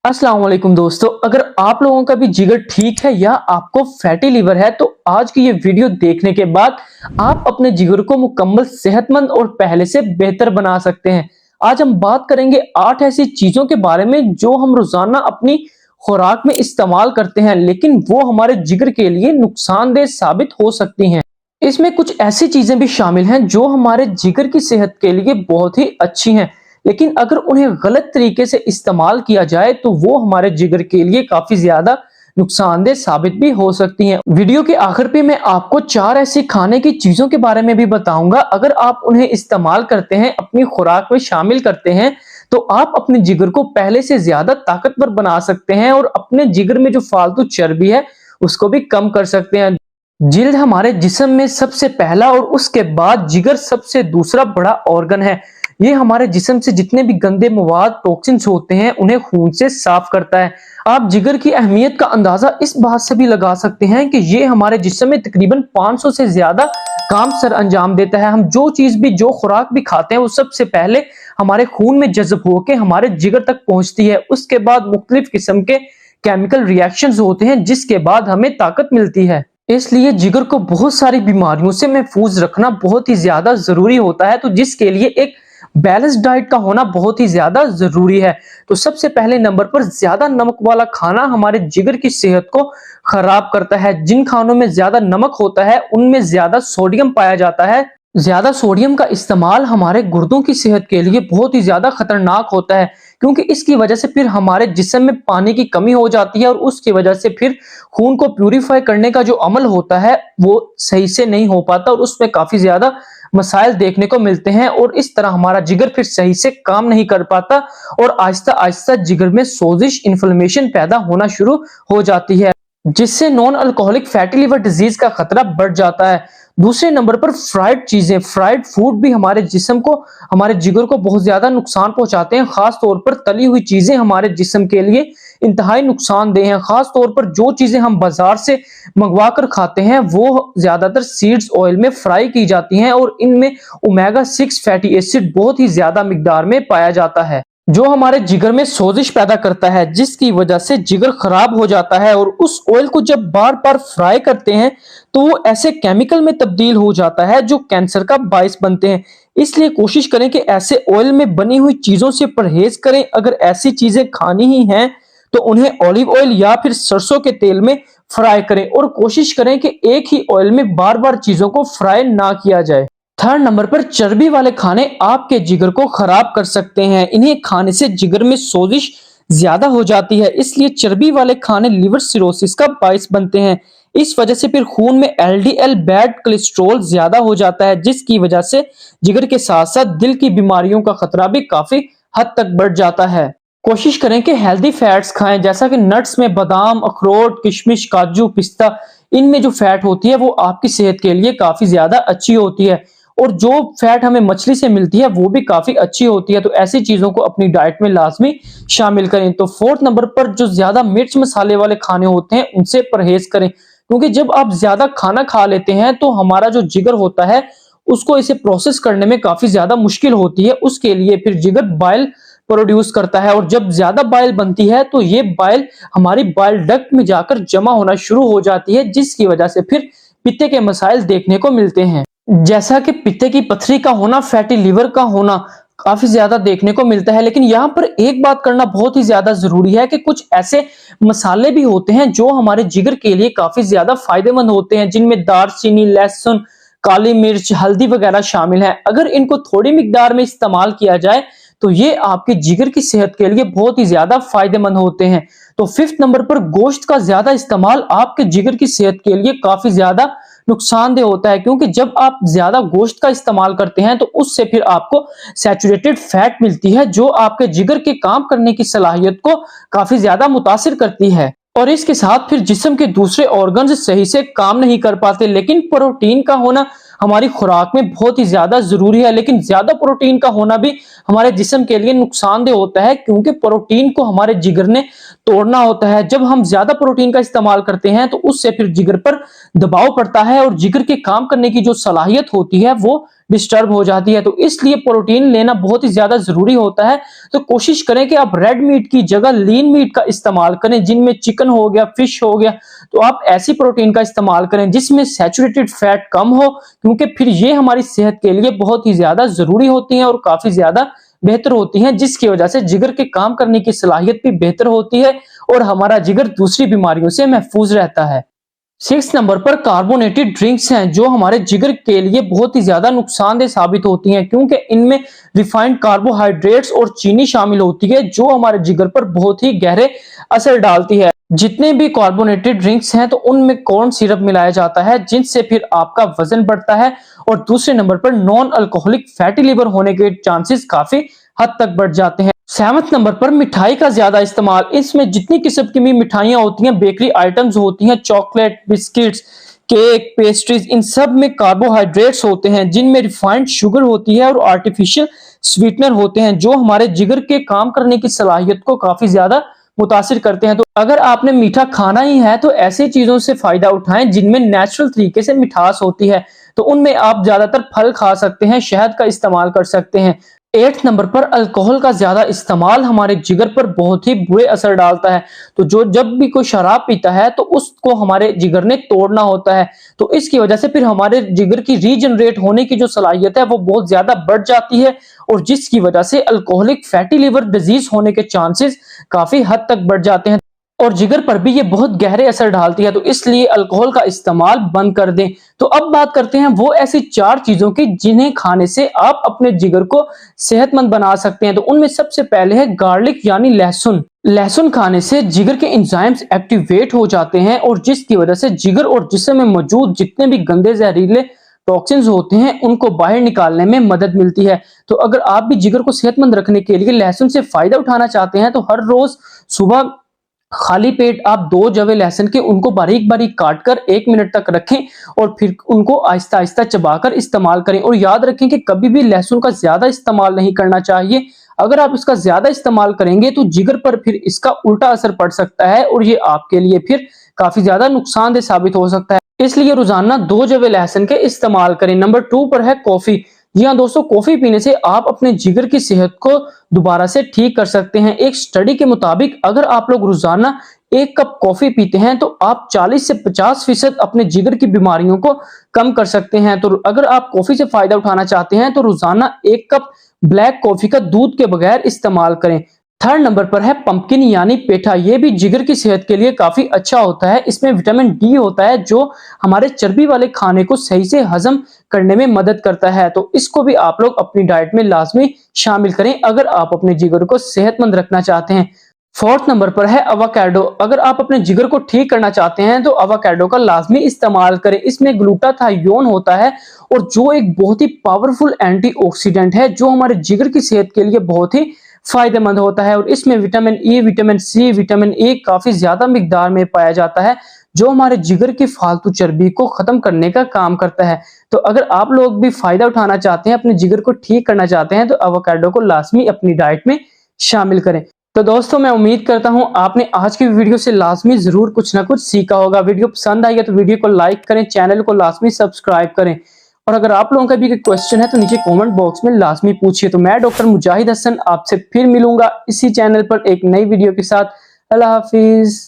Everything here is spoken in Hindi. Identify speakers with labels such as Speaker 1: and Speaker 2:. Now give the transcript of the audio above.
Speaker 1: अस्सलाम वालेकुम दोस्तों, अगर आप लोगों का भी जिगर ठीक है या आपको फैटी लिवर है तो आज की ये वीडियो देखने के बाद आप अपने जिगर को मुकम्मल सेहतमंद और पहले से बेहतर बना सकते हैं। आज हम बात करेंगे 8 ऐसी चीजों के बारे में जो हम रोजाना अपनी खुराक में इस्तेमाल करते हैं लेकिन वो हमारे जिगर के लिए नुकसानदेह साबित हो सकती हैं। इसमें कुछ ऐसी चीजें भी शामिल हैं जो हमारे जिगर की सेहत के लिए बहुत ही अच्छी हैं, लेकिन अगर उन्हें गलत तरीके से इस्तेमाल किया जाए तो वो हमारे जिगर के लिए काफी ज्यादा नुकसानदेह साबित भी हो सकती हैं। वीडियो के आखिर पे मैं आपको 4 ऐसी खाने की चीजों के बारे में भी बताऊंगा। अगर आप उन्हें इस्तेमाल करते हैं, अपनी खुराक में शामिल करते हैं, तो आप अपने जिगर को पहले से ज्यादा ताकतवर बना सकते हैं और अपने जिगर में जो फालतू चर्बी है उसको भी कम कर सकते हैं। जिल्द हमारे जिस्म में सबसे पहला और उसके बाद जिगर सबसे दूसरा बड़ा ऑर्गन है। ये हमारे जिस्म से जितने भी गंदे मवाद टॉक्सिन्स होते हैं उन्हें खून से साफ करता है। आप जिगर की अहमियत का अंदाजा इस बात से भी लगा सकते हैं कि ये हमारे जिस्म में तकरीबन 500 से ज्यादा काम सर अंजाम देता है। हम जो खुराक भी खाते हैं वो सबसे पहले हमारे खून में जज्ब होकर हमारे जिगर तक पहुंचती है। उसके बाद मुख्तलिफ किस्म के केमिकल रिएक्शंस होते हैं जिसके बाद हमें ताकत मिलती है। इसलिए जिगर को बहुत सारी बीमारियों से महफूज रखना बहुत ही ज्यादा जरूरी होता है, तो जिसके लिए एक बैलेंस डाइट का होना बहुत ही ज्यादा जरूरी है। तो सबसे पहले नंबर पर ज्यादा नमक वाला खाना हमारे जिगर की सेहत को खराब करता है। जिन खानों में ज्यादा नमक होता है उनमें ज्यादा सोडियम पाया जाता है। ज्यादा सोडियम का इस्तेमाल हमारे गुर्दों की सेहत के लिए बहुत ही ज्यादा खतरनाक होता है, क्योंकि इसकी वजह से फिर हमारे जिस्म में पानी की कमी हो जाती है और उसकी वजह से फिर खून को प्यूरिफाई करने का जो अमल होता है वो सही से नहीं हो पाता और उसमें काफी ज्यादा मसाइल देखने को मिलते हैं और इस तरह हमारा जिगर फिर सही से काम नहीं कर पाता और आहिस्ता आहिस्ता जिगर में सोजिश, इन्फ्लेमेशन पैदा होना शुरू हो जाती है, जिससे non alcoholic fatty liver disease का खतरा बढ़ जाता है। दूसरे नंबर पर फ्राइड चीजें, फ्राइड फूड भी हमारे जिस्म को, हमारे जिगर को बहुत ज्यादा नुकसान पहुंचाते हैं। खास तौर पर तली हुई चीजें हमारे जिस्म के लिए इंतहाई नुकसानदेह हैं। खास तौर पर जो चीजें हम बाजार से मंगवा कर खाते हैं वो ज्यादातर सीड्स ऑयल में फ्राई की जाती हैं और इनमें ओमेगा 6 फैटी एसिड बहुत ही ज्यादा मिकदार में पाया जाता है, जो हमारे जिगर में सोजिश पैदा करता है, जिसकी वजह से जिगर खराब हो जाता है। और उस ऑयल को जब बार बार फ्राई करते हैं तो वो ऐसे केमिकल में तब्दील हो जाता है जो कैंसर का बायस बनते हैं। इसलिए कोशिश करें कि ऐसे ऑयल में बनी हुई चीजों से परहेज करें। अगर ऐसी चीजें खानी ही हैं तो उन्हें ऑलिव ऑयल या फिर सरसों के तेल में फ्राई करें और कोशिश करें कि एक ही ऑयल में बार बार चीजों को फ्राई ना किया जाए। थर्ड नंबर पर चर्बी वाले खाने आपके जिगर को खराब कर सकते हैं। इन्हें खाने से जिगर में सोजिश ज्यादा हो जाती है, इसलिए चर्बी वाले खाने लिवर सिरोसिस का बायस बनते हैं। इस वजह से फिर खून में एलडीएल बैड कोलेस्ट्रॉल ज्यादा हो जाता है, जिसकी वजह से जिगर के साथ साथ दिल की बीमारियों का खतरा भी काफी हद तक बढ़ जाता है। कोशिश करें कि हेल्दी फैट्स खाएं, जैसा कि नट्स में बादाम, अखरोट, किशमिश, काजू, पिस्ता, इनमें जो फैट होती है वो आपकी सेहत के लिए काफी ज्यादा अच्छी होती है और जो फैट हमें मछली से मिलती है वो भी काफी अच्छी होती है। तो ऐसी चीजों को अपनी डाइट में लाजमी शामिल करें। तो फोर्थ नंबर पर जो ज्यादा मिर्च मसाले वाले खाने होते हैं उनसे परहेज करें, क्योंकि जब आप ज्यादा खाना खा लेते हैं तो हमारा जो जिगर होता है उसको इसे प्रोसेस करने में काफी ज्यादा मुश्किल होती है। उसके लिए फिर जिगर बाइल प्रोड्यूस करता है और जब ज्यादा बाइल बनती है तो ये बाइल हमारी बाइल डक्ट में जाकर जमा होना शुरू हो जाती है, जिसकी वजह से फिर पित्ते के मसाइल देखने को मिलते हैं, जैसा कि पित्ते की पथरी का होना, फैटी लिवर का होना काफी ज्यादा देखने को मिलता है। लेकिन यहाँ पर एक बात करना बहुत ही ज्यादा जरूरी है कि कुछ ऐसे मसाले भी होते हैं जो हमारे जिगर के लिए काफी ज्यादा फायदेमंद होते हैं, जिनमें दालचीनी, लहसुन, काली मिर्च, हल्दी वगैरह शामिल है। अगर इनको थोड़ी मिकदार में इस्तेमाल किया जाए तो ये आपके जिगर की सेहत के लिए बहुत ही ज्यादा फायदेमंद होते हैं। तो फिफ्थ नंबर पर गोश्त का ज्यादा इस्तेमाल आपके जिगर की सेहत के लिए काफी ज्यादा नुकसानदेह होता है, क्योंकि जब आप ज्यादा गोश्त का इस्तेमाल करते हैं तो उससे फिर आपको सैचुरेटेड फैट मिलती है जो आपके जिगर के काम करने की सलाहियत को काफी ज्यादा मुतासिर करती है और इसके साथ फिर जिस्म के दूसरे ऑर्गन्स सही से काम नहीं कर पाते। लेकिन प्रोटीन का होना हमारी खुराक में बहुत ही ज्यादा जरूरी है, लेकिन ज्यादा प्रोटीन का होना भी हमारे जिस्म के लिए नुकसानदेह होता है, क्योंकि प्रोटीन को हमारे जिगर ने तोड़ना होता है। जब हम ज्यादा प्रोटीन का इस्तेमाल करते हैं तो उससे फिर जिगर पर दबाव पड़ता है और जिगर के काम करने की जो सलाहियत होती है वो डिस्टर्ब हो जाती है। तो इसलिए प्रोटीन लेना बहुत ही ज्यादा जरूरी होता है। तो कोशिश करें कि आप रेड मीट की जगह लीन मीट का इस्तेमाल करें, जिनमें चिकन हो गया, फिश हो गया। तो आप ऐसी प्रोटीन का इस्तेमाल करें जिसमें सैचुरेटेड फैट कम हो, क्योंकि फिर ये हमारी सेहत के लिए बहुत ही ज्यादा जरूरी होती हैं और काफी ज्यादा बेहतर होती हैं, जिसकी वजह से जिगर के काम करने की सलाहियत भी बेहतर होती है और हमारा जिगर दूसरी बीमारियों से महफूज रहता है। 6 नंबर पर कार्बोनेटेड ड्रिंक्स हैं, जो हमारे जिगर के लिए बहुत ही ज्यादा नुकसानदेह साबित होती हैं, क्योंकि इनमें रिफाइंड कार्बोहाइड्रेट्स और चीनी शामिल होती है, जो हमारे जिगर पर बहुत ही गहरे असर डालती है। जितने भी कार्बोनेटेड ड्रिंक्स हैं तो उनमें कॉर्न सिरप मिलाया जाता है, जिनसे फिर आपका वजन बढ़ता है। और दूसरे नंबर पर नॉन अल्कोहलिक फैटी लिवर होने के चांसेस काफी हद तक बढ़ जाते हैं। 7 नंबर पर मिठाई का ज्यादा इस्तेमाल। इसमें जितनी किस्म की मिठाइयां होती हैं, बेकरी आइटम्स होती हैं, चॉकलेट, बिस्किट्स, केक, पेस्ट्रीज, इन सब में कार्बोहाइड्रेट्स होते हैं, जिनमें रिफाइंड शुगर होती है और आर्टिफिशियल स्वीटनर होते हैं, जो हमारे जिगर के काम करने की सलाहियत को काफी ज्यादा मुतासिर करते हैं। तो अगर आपने मीठा खाना ही है तो ऐसी चीजों से फायदा उठाएं जिनमें नेचुरल तरीके से मिठास होती है। तो उनमें आप ज्यादातर फल खा सकते हैं, शहद का इस्तेमाल कर सकते हैं। 8 नंबर पर अल्कोहल का ज्यादा इस्तेमाल हमारे जिगर पर बहुत ही बुरे असर डालता है। तो जब भी कोई शराब पीता है तो उसको हमारे जिगर ने तोड़ना होता है। तो इसकी वजह से फिर हमारे जिगर की रीजनरेट होने की जो सलाहियत है वो बहुत ज्यादा बढ़ जाती है, और जिसकी वजह से अल्कोहलिक फैटी लिवर डिजीज होने के चांसेस काफी हद तक बढ़ जाते हैं और जिगर पर भी ये बहुत गहरे असर डालती है। तो इसलिए अल्कोहल का इस्तेमाल बंद कर दें। तो अब बात करते हैं वो ऐसी 4 चीजों की जिन्हें खाने से आप अपने जिगर को सेहतमंद बना सकते हैं। तो उनमें सबसे पहले है गार्लिक यानी लहसुन। लहसुन खाने से जिगर के एंजाइम्स एक्टिवेट हो जाते हैं, और जिसकी वजह से जिगर और जिस्म में मौजूद जितने भी गंदे जहरीले टॉक्सिन्स होते हैं उनको बाहर निकालने में मदद मिलती है। तो अगर आप भी जिगर को सेहतमंद रखने के लिए लहसुन से फायदा उठाना चाहते हैं तो हर रोज सुबह खाली पेट आप 2 जवे लहसुन के उनको बारीक बारीक काट कर 1 मिनट तक रखें और फिर उनको आहिस्ता आहिस्ता चबाकर इस्तेमाल करें। और याद रखें कि कभी भी लहसुन का ज्यादा इस्तेमाल नहीं करना चाहिए। अगर आप इसका ज्यादा इस्तेमाल करेंगे तो जिगर पर फिर इसका उल्टा असर पड़ सकता है और ये आपके लिए फिर काफी ज्यादा नुकसानदेह साबित हो सकता है। इसलिए रोजाना 2 जवे लहसुन के इस्तेमाल करें। नंबर 2 पर है कॉफी। जी हाँ दोस्तों, कॉफी पीने से आप अपने जिगर की सेहत को दोबारा से ठीक कर सकते हैं। एक स्टडी के मुताबिक अगर आप लोग रोजाना 1 कप कॉफी पीते हैं तो आप 40 से 50% अपने जिगर की बीमारियों को कम कर सकते हैं। तो अगर आप कॉफी से फायदा उठाना चाहते हैं तो रोजाना 1 कप ब्लैक कॉफी का दूध के बगैर इस्तेमाल करें। 3rd नंबर पर है पंपकिन यानी पेठा। ये भी जिगर की सेहत के लिए काफी अच्छा होता है। इसमें विटामिन डी होता है जो हमारे चर्बी वाले खाने को सही से हजम करने में मदद करता है। तो इसको भी आप लोग अपनी डाइट में लाजमी शामिल करें अगर आप अपने जिगर को सेहतमंद रखना चाहते हैं। 4th नंबर पर है अवाकाडो। अगर आप अपने जिगर को ठीक करना चाहते हैं तो अवाकाडो का लाजमी इस्तेमाल करें। इसमें ग्लूटाथायोन होता है और जो एक बहुत ही पावरफुल एंटीऑक्सीडेंट है जो हमारे जिगर की सेहत के लिए बहुत ही फायदेमंद होता है। और इसमें vitamin E, vitamin C, vitamin A काफी ज्यादा मिकदार में पाया जाता है, जो हमारे जिगर की फालतू चर्बी को खत्म करने का काम करता है। तो अगर आप लोग भी फायदा उठाना चाहते हैं, अपने जिगर को ठीक करना चाहते हैं, तो एवोकाडो को लाजमी अपनी डाइट में शामिल करें। तो दोस्तों मैं उम्मीद करता हूं आपने आज की वीडियो से लाजमी जरूर कुछ ना कुछ सीखा होगा। वीडियो पसंद आई है तो वीडियो को लाइक करें, चैनल को लाजमी सब्सक्राइब करें, और अगर आप लोगों का भी कोई क्वेश्चन है तो नीचे कमेंट बॉक्स में लाजमी पूछिए। तो मैं डॉक्टर मुजाहिद हसन आपसे फिर मिलूंगा इसी चैनल पर एक नई वीडियो के साथ। अल्लाह हाफिज।